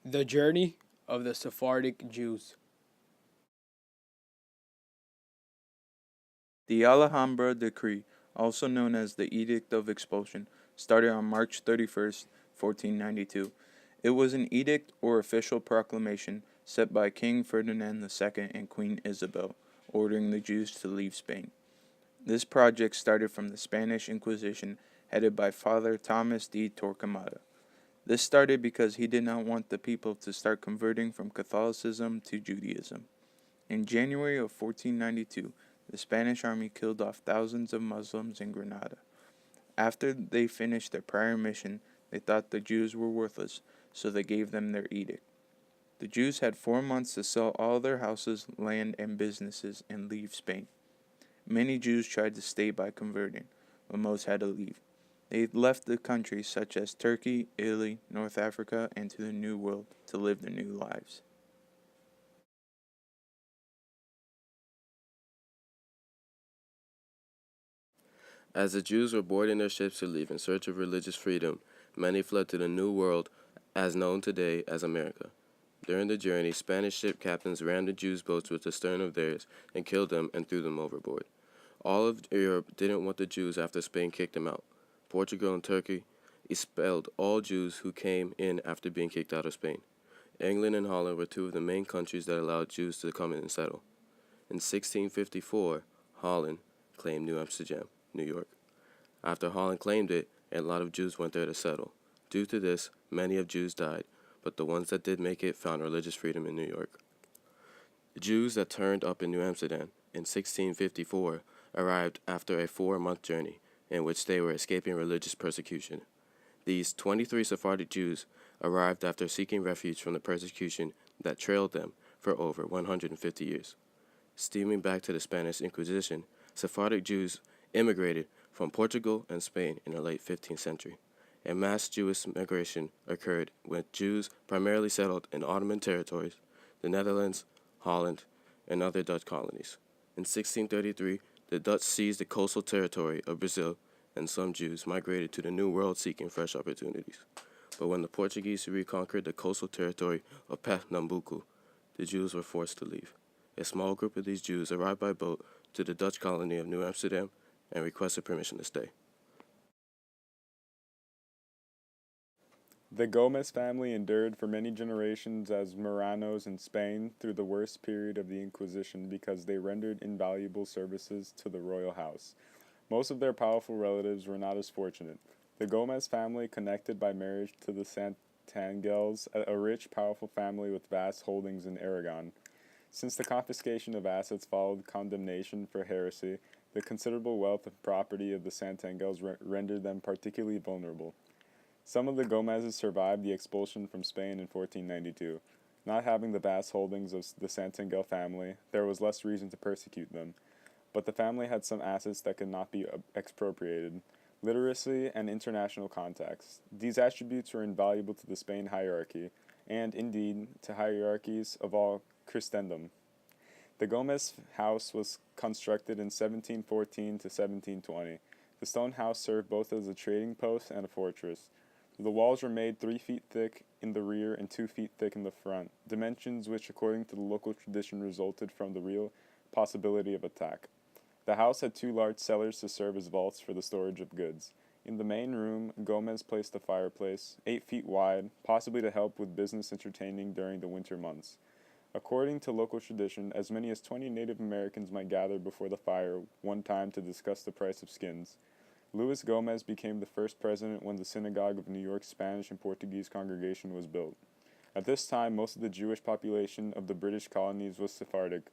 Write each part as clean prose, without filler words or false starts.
The journey of the Sephardic Jews. The Alhambra Decree, also known as the Edict of Expulsion, started on March 31st, 1492. It was an edict or official proclamation set by King Ferdinand II and Queen Isabel, ordering the Jews to leave Spain. This project started from the Spanish Inquisition, headed by Father Thomas de Torquemada. This started because he did not want the people to start converting from Catholicism to Judaism. In January of 1492, the Spanish army killed off thousands of Muslims in Granada. After they finished their prior mission, they thought the Jews were worthless, so they gave them their edict. The Jews had 4 months to sell all their houses, land, and businesses and leave Spain. Many Jews tried to stay by converting, but most had to leave. They left the countries such as Turkey, Italy, North Africa, and to the New World to live their new lives. As the Jews were boarding their ships to leave in search of religious freedom, many fled to the New World, as known today as America. During the journey, Spanish ship captains rammed the Jews' boats with the stern of theirs and killed them and threw them overboard. All of Europe didn't want the Jews after Spain kicked them out. Portugal and Turkey expelled all Jews who came in after being kicked out of Spain. England and Holland were two of the main countries that allowed Jews to come in and settle. In 1654, Holland claimed New Amsterdam, New York. After Holland claimed it, a lot of Jews went there to settle. Due to this, many of Jews died, but the ones that did make it found religious freedom in New York. The Jews that turned up in New Amsterdam in 1654 arrived after a 4-month journey in which they were escaping religious persecution. These 23 Sephardic Jews arrived after seeking refuge from the persecution that trailed them for over 150 years. Steaming back to the Spanish Inquisition, Sephardic Jews immigrated from Portugal and Spain in the late 15th century. A mass Jewish migration occurred when Jews primarily settled in Ottoman territories, the Netherlands, Holland, and other Dutch colonies. In 1633, the Dutch seized the coastal territory of Brazil, and some Jews migrated to the New World seeking fresh opportunities. But when the Portuguese reconquered the coastal territory of Pernambuco, the Jews were forced to leave. A small group of these Jews arrived by boat to the Dutch colony of New Amsterdam and requested permission to stay. The Gomez family endured for many generations as Marranos in Spain through the worst period of the Inquisition because they rendered invaluable services to the royal house. Most of their powerful relatives were not as fortunate. The Gomez family connected by marriage to the Santangels, a rich, powerful family with vast holdings in Aragon. Since the confiscation of assets followed condemnation for heresy, the considerable wealth and property of the Santangels rendered them particularly vulnerable. Some of the Gomezes survived the expulsion from Spain in 1492. Not having the vast holdings of the Santangel family, there was less reason to persecute them, but the family had some assets that could not be expropriated: literacy and international contacts. These attributes were invaluable to the Spain hierarchy, and, indeed, to hierarchies of all Christendom. The Gomez house was constructed in 1714 to 1720. The stone house served both as a trading post and a fortress. The walls were made 3 feet thick in the rear and 2 feet thick in the front, dimensions which, according to the local tradition, resulted from the real possibility of attack. The house had 2 large cellars to serve as vaults for the storage of goods. In the main room, Gomez placed a fireplace, 8 feet wide, possibly to help with business entertaining during the winter months. According to local tradition, as many as 20 Native Americans might gather before the fire one time to discuss the price of skins. Luis Gomez became the first president when the Synagogue of New York's Spanish and Portuguese congregation was built. At this time, most of the Jewish population of the British colonies was Sephardic,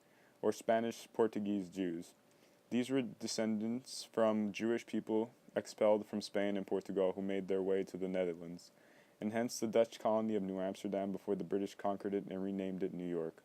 or Spanish-Portuguese Jews. These were descendants from Jewish people expelled from Spain and Portugal who made their way to the Netherlands, and hence the Dutch colony of New Amsterdam before the British conquered it and renamed it New York.